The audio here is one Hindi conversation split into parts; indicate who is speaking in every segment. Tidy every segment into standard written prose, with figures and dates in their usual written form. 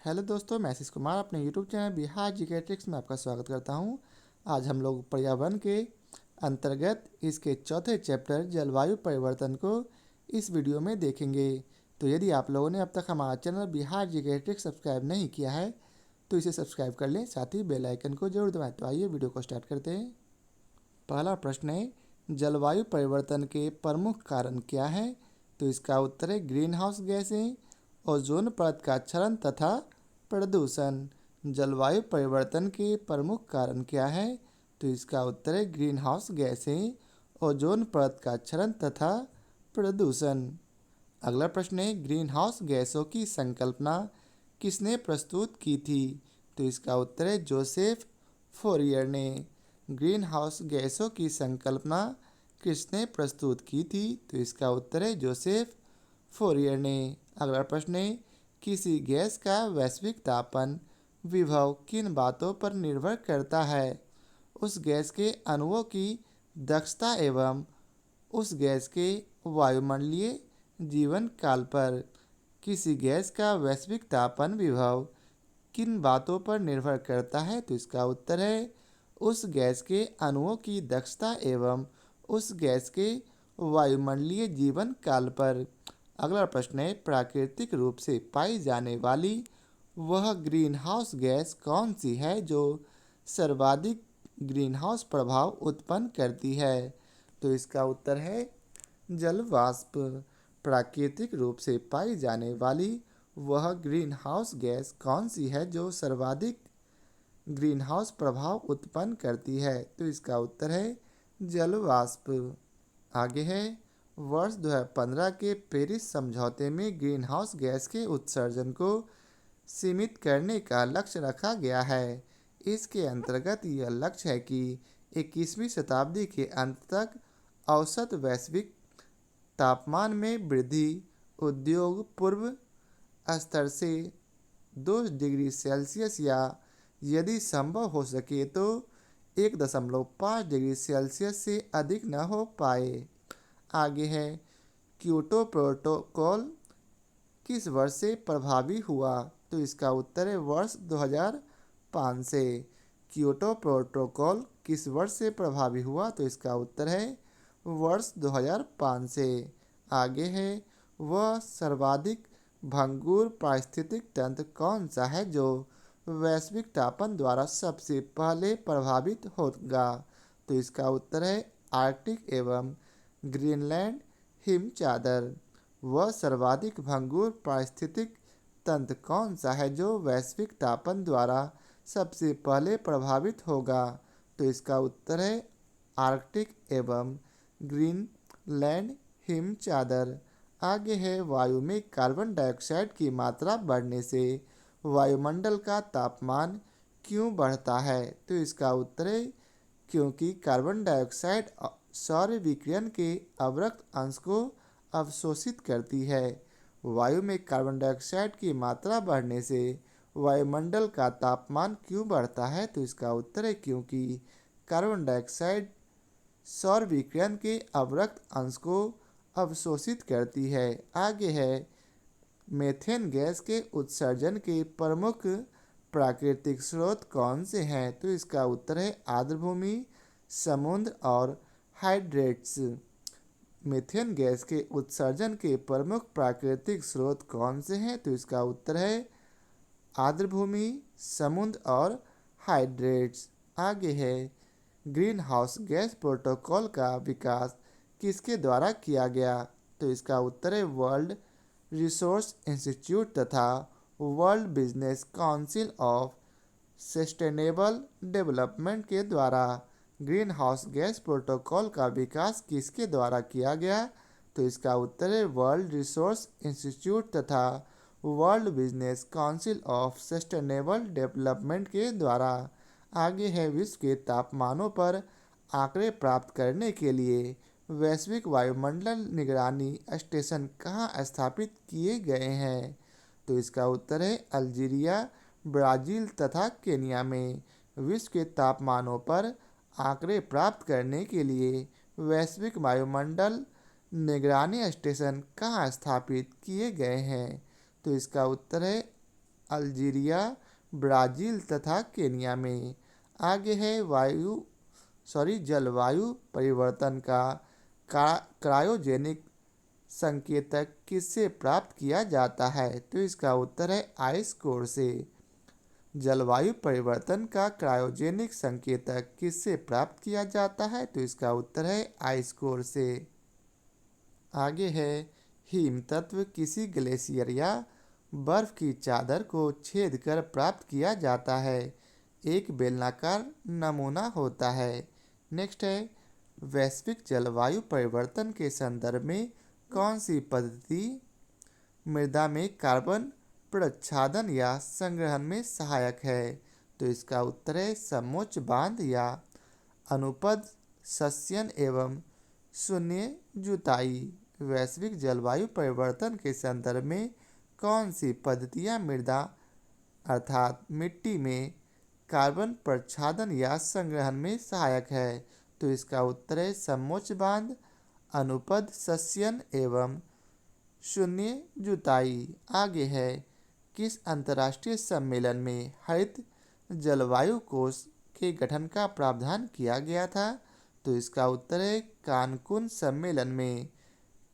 Speaker 1: हेलो दोस्तों, मैं आशीष कुमार अपने YouTube channel Bihar GK tricks में आपका स्वागत करता हूं। आज हम लोग पर्यावरण के अंतर्गत इसके चौथे चैप्टर जलवायु परिवर्तन को इस वीडियो में देखेंगे। तो यदि आप लोगों ने अब तक हमारा channel Bihar GK tricks subscribe नहीं किया है तो इसे सब्सक्राइब कर लें, साथ ही बेल आइकन को जरूर दबाएं। तो आइए वीडियो को स्टार्ट करते हैं। पहला प्रश्न है, जलवायु परिवर्तन के प्रमुख कारण क्या है? तो इसका उत्तर है ग्रीन हाउस गैसें, ओजोन परत का क्षरण तथा प्रदूषण। जलवायु परिवर्तन के प्रमुख कारण क्या है? तो इसका उत्तर है ग्रीन हाउस गैसें, ओजोन परत का क्षरण तथा प्रदूषण। अगला प्रश्न है, ग्रीन हाउस गैसों की संकल्पना किसने प्रस्तुत की थी? तो इसका उत्तर है जोसेफ फोरियर ने। ग्रीन हाउस गैसों की संकल्पना किसने प्रस्तुत की थी? तो इसका उत्तर है जोसेफ फोरियर ने। अगला प्रश्न है, किसी गैस का वैश्विक तापमान विभव किन बातों पर निर्भर करता है? उस गैस के अणुओं की दक्षता एवं उस गैस के वायुमंडलीय जीवन काल पर। किसी गैस का वैश्विक तापमान विभव किन बातों पर निर्भर करता है? तो इसका उत्तर है उस गैस के अणुओं की दक्षता एवं उस गैस के वायुमंडलीय जीवन काल पर। अगला प्रश्न है, प्राकृतिक रूप से पाई जाने वाली वह ग्रीन हाउस गैस कौन सी है जो सर्वाधिक ग्रीन हाउस प्रभाव उत्पन्न करती है? तो इसका उत्तर है जल वाष्प। प्राकृतिक रूप से पाई जाने वाली वह ग्रीन हाउस गैस कौन सी है जो सर्वाधिक ग्रीन हाउस प्रभाव उत्पन्न करती है? तो इसका उत्तर है जल वाष्प। आगे है, वर्ष 2015 के पेरिस समझौते में ग्रीन हाउस गैस के उत्सर्जन को सीमित करने का लक्ष्य रखा गया है। इसके अंतर्गत यह लक्ष्य है कि 21वीं शताब्दी के अंत तक औसत वैश्विक तापमान में वृद्धि उद्योग पूर्व स्तर से 2 डिग्री सेल्सियस या यदि संभव हो सके तो 1.5 डिग्री सेल्सियस से अधिक न हो पाए। आगे है, क्योटो प्रोटोकॉल किस वर्ष से प्रभावी हुआ? तो इसका उत्तर है वर्ष 2005 से। क्योटो प्रोटोकॉल किस वर्ष से प्रभावी हुआ? तो इसका उत्तर है वर्ष 2005 से। आगे है, वह सर्वाधिक भंगुर पारिस्थितिक तंत्र कौन सा है जो वैश्विक तापन द्वारा सबसे पहले प्रभावित होगा? तो इसका उत्तर है आर्कटिक एवं ग्रीनलैंड हिम चादर। वह सर्वाधिक भंगुर पारिस्थितिक तंत्र कौन सा है जो वैश्विक तापन द्वारा सबसे पहले प्रभावित होगा? तो इसका उत्तर है आर्कटिक एवं ग्रीनलैंड हिम चादर। आगे है, वायु में कार्बन डाइऑक्साइड की मात्रा बढ़ने से वायुमंडल का तापमान क्यों बढ़ता है? तो इसका उत्तर है क्योंकि कार्बन डाइऑक्साइड सौर विकिरण के अवरक्त अंश को अवशोषित करती है। वायु में कार्बन डाइऑक्साइड की मात्रा बढ़ने से वायुमंडल का तापमान क्यों बढ़ता है? तो इसका उत्तर है क्योंकि कार्बन डाइऑक्साइड सौर विकिरण के अवरक्त अंश को अवशोषित करती है। आगे है, मेथेन गैस के उत्सर्जन के प्रमुख प्राकृतिक स्रोत कौन से हैं? तो इसका उत्तर है आर्द्रभूमि, समुद्र और हाइड्रेट्स। मीथेन गैस के उत्सर्जन के प्रमुख प्राकृतिक स्रोत कौन से हैं? तो इसका उत्तर है आर्द्रभूमि, समुद्र और हाइड्रेट्स। आगे है, ग्रीन हाउस गैस प्रोटोकॉल का विकास किसके द्वारा किया गया? तो इसका उत्तर है वर्ल्ड रिसोर्स इंस्टीट्यूट तथा world business council of sustainable development के द्वारा। ग्रीन हाउस गैस प्रोटोकॉल का विकास किसके द्वारा किया गया? तो इसका उत्तर है वर्ल्ड रिसोर्स इंस्टीट्यूट तथा world business council of sustainable development के द्वारा। आगे है, विश्व के तापमानों पर आंकड़े प्राप्त करने के लिए वैश्विक वायुमंडल निगरानी स्टेशन कहाँ स्थापित किए गए हैं? तो इसका उत्तर है अल्जीरिया, ब्राज़ील तथा केन्या में। विश्व के तापमानों पर आंकड़े प्राप्त करने के लिए वैश्विक वायुमंडल निगरानी स्टेशन कहाँ स्थापित किए गए हैं? तो इसका उत्तर है अल्जीरिया, ब्राज़ील तथा केन्या में। आगे है जलवायु परिवर्तन का क्रायोजेनिक संकेतक किससे प्राप्त किया जाता है? तो इसका उत्तर है आइस कोर से। जलवायु परिवर्तन का क्रायोजेनिक संकेतक किससे प्राप्त किया जाता है? तो इसका उत्तर है आइस कोर से। आगे है हिम तत्व किसी ग्लेशियर या बर्फ की चादर को छेद कर प्राप्त किया जाता है। एक बेलनाकार नमूना होता है। नेक्स्ट है वैश्विक जलवायु परिवर्तन के संदर्भ में कौन सी पद्धति मृदा में कार्बन प्रच्छादन या संग्रहण में सहायक है? तो इसका उत्तर है समोच्च बांध या अनुपद सस्यन एवं शून्य जुताई। वैश्विक जलवायु परिवर्तन के संदर्भ में कौन सी पद्धतियां मृदा अर्थात मिट्टी में कार्बन प्रच्छादन या संग्रहण में सहायक है? तो इसका उत्तर है समोच्च बांध, अनुपद सस्यन एवं शून्य जुताई। आगे है किस अंतर्राष्ट्रीय सम्मेलन में हरित जलवायु कोष के गठन का प्रावधान किया गया था? तो इसका उत्तर है कानकुन सम्मेलन में।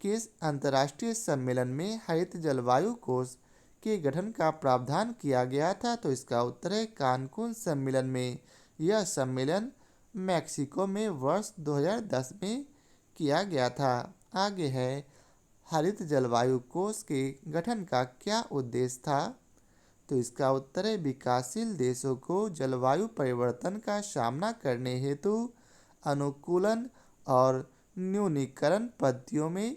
Speaker 1: किस अंतर्राष्ट्रीय सम्मेलन में हरित जलवायु कोष के गठन का प्रावधान किया गया था? तो इसका उत्तर है कानकुन सम्मेलन में। यह सम्मेलन मैक्सिको में वर्ष 2010 में किया गया था। आगे है हरित जलवायु कोष के गठन का क्या उद्देश्य था? तो इसका उत्तर है विकासशील देशों को जलवायु परिवर्तन का सामना करने हेतु अनुकूलन और न्यूनीकरण पद्धतियों में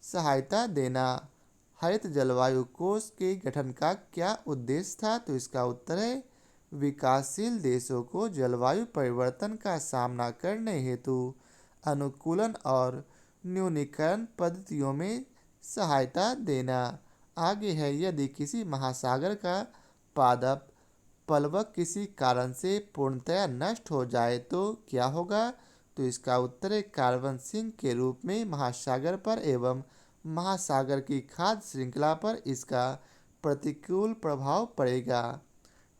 Speaker 1: सहायता देना। हरित जलवायु कोष के गठन का क्या उद्देश्य था? तो इसका उत्तर है विकासशील देशों को जलवायु परिवर्तन का सामना करने हेतु अनुकूलन और न्यूनीकरण पद्धतियों में सहायता देना। आगे है यदि किसी महासागर का पादप प्लवक किसी कारण से पूर्णतया नष्ट हो जाए तो क्या होगा? तो इसका उत्तर है कार्बन सिंक के रूप में महासागर पर एवं महासागर की खाद्य श्रृंखला पर इसका प्रतिकूल प्रभाव पड़ेगा।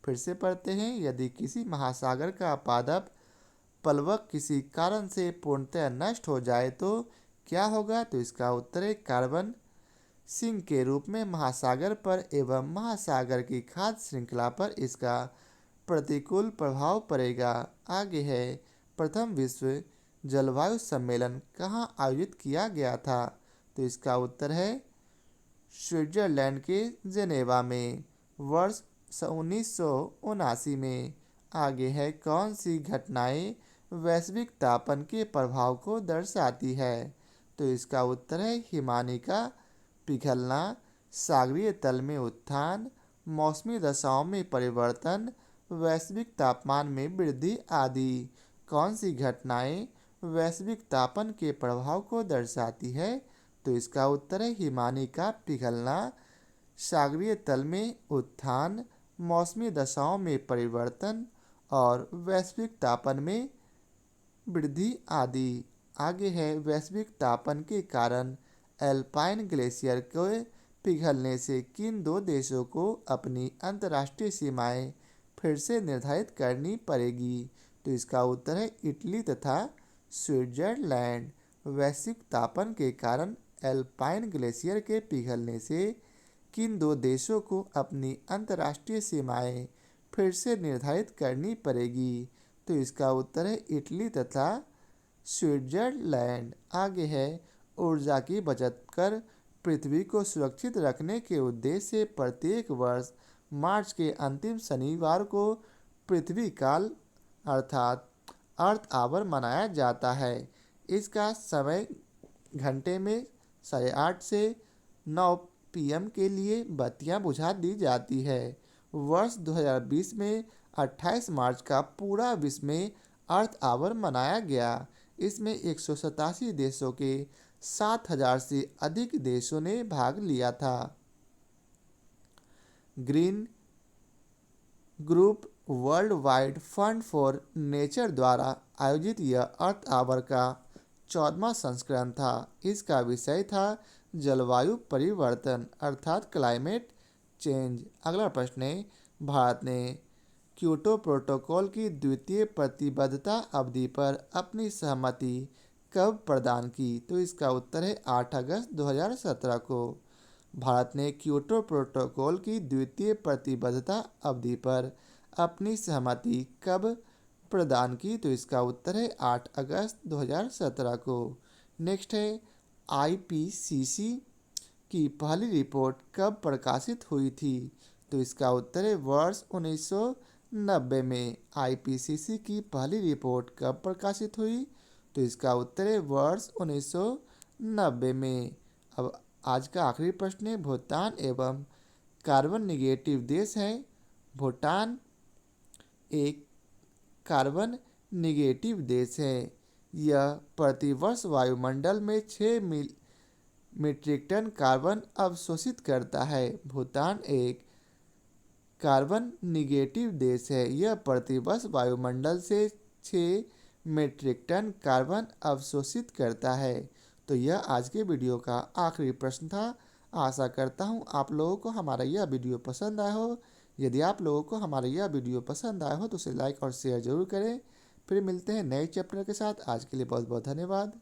Speaker 1: फिर से पढ़ते हैं, यदि किसी महासागर का पादप प्लवक किसी कारण से पूर्णतया नष्ट हो जाए तो क्या होगा? तो इसका उत्तर है कार्बन सिंक के रूप में महासागर पर एवं महासागर की खाद्य श्रृंखला पर इसका प्रतिकूल प्रभाव पड़ेगा। आगे है प्रथम विश्व जलवायु सम्मेलन कहाँ आयोजित किया गया था? तो इसका उत्तर है स्विट्जरलैंड के जेनेवा में वर्ष 1979 में। आगे है कौन सी घटनाएं वैश्विक तापन के प्रभाव को दर्शाती है? तो इसका उत्तर है हिमानी का पिघलना, सागरीय तल में उत्थान, मौसमी दशाओं में परिवर्तन, वैश्विक तापमान में वृद्धि आदि। कौन सी घटनाएं वैश्विक तापन के प्रभाव को दर्शाती है? तो इसका उत्तर है हिमानी का पिघलना, सागरीय तल में उत्थान, मौसमी दशाओं में परिवर्तन और वैश्विक तापन में वृद्धि आदि। आगे है वैश्विक तापन के कारण एल्पाइन ग्लेशियर के पिघलने से किन दो देशों को अपनी अंतर्राष्ट्रीय सीमाएं फिर से निर्धारित करनी पड़ेगी? तो इसका उत्तर है इटली तथा स्विट्जरलैंड। वैश्विक तापन के कारण एल्पाइन ग्लेशियर के पिघलने से किन दो देशों को अपनी अंतर्राष्ट्रीय सीमाएं फिर से निर्धारित करनी पड़ेगी? तो इसका उत्तर है इटली तथा स्विट्जरलैंड। आगे है ऊर्जा की बचत कर पृथ्वी को सुरक्षित रखने के उद्देश्य से प्रत्येक वर्ष मार्च के अंतिम शनिवार को पृथ्वी काल अर्थात अर्थ आवर मनाया जाता है। इसका समय घंटे में 8:30 से 9 PM के लिए बत्तियां बुझा दी जाती है। वर्ष 2020 में 28 मार्च का पूरा विश्व में अर्थ आवर मनाया गया। इसमें 187 देशों के 7,000 से अधिक देशों ने भाग लिया था। Green group world wide fund for nature द्वारा आयोजित यह अर्थ आवर का 14वां संस्करण था। इसका विषय था जलवायु परिवर्तन अर्थात क्लाइमेट चेंज। अगला प्रश्न है, भारत ने क्योटो प्रोटोकॉल की द्वितीय प्रतिबद्धता अवधि पर अपनी सहमति कब प्रदान की? तो इसका उत्तर है 8 अगस्त 2017 को। भारत ने क्योटो प्रोटोकॉल की द्वितीय प्रतिबद्धता अवधि पर अपनी सहमति कब प्रदान की? तो इसका उत्तर है 8 अगस्त 2017 को। नेक्स्ट है, आईपीसीसी की पहली रिपोर्ट कब प्रकाशित हुई थी? तो इसका उत्तर है वर्ष 1990 में। आईपीसीसी की पहली रिपोर्ट कब प्रकाशित हुई? तो इसका उत्तर है वर्ष 1990 में। अब आज का आखिरी प्रश्न है, भूटान एवं कार्बन निगेटिव देश है। भूटान एक कार्बन निगेटिव देश है। यह प्रतिवर्ष वायुमंडल में 6 मीट्रिक टन कार्बन अवशोषित करता है। भूटान एक कार्बन निगेटिव देश है। यह प्रतिवर्ष वायुमंडल से 6 मीट्रिक टन कार्बन अवशोषित करता है। तो यह आज के वीडियो का आखिरी प्रश्न था। आशा करता हूँ आप लोगों को हमारा यह वीडियो पसंद आया हो। यदि आप लोगों को हमारा यह वीडियो पसंद आया हो तो उसे लाइक और शेयर जरूर करें। फिर मिलते हैं नए चैप्टर के साथ। आज के लिए बहुत बहुत धन्यवाद।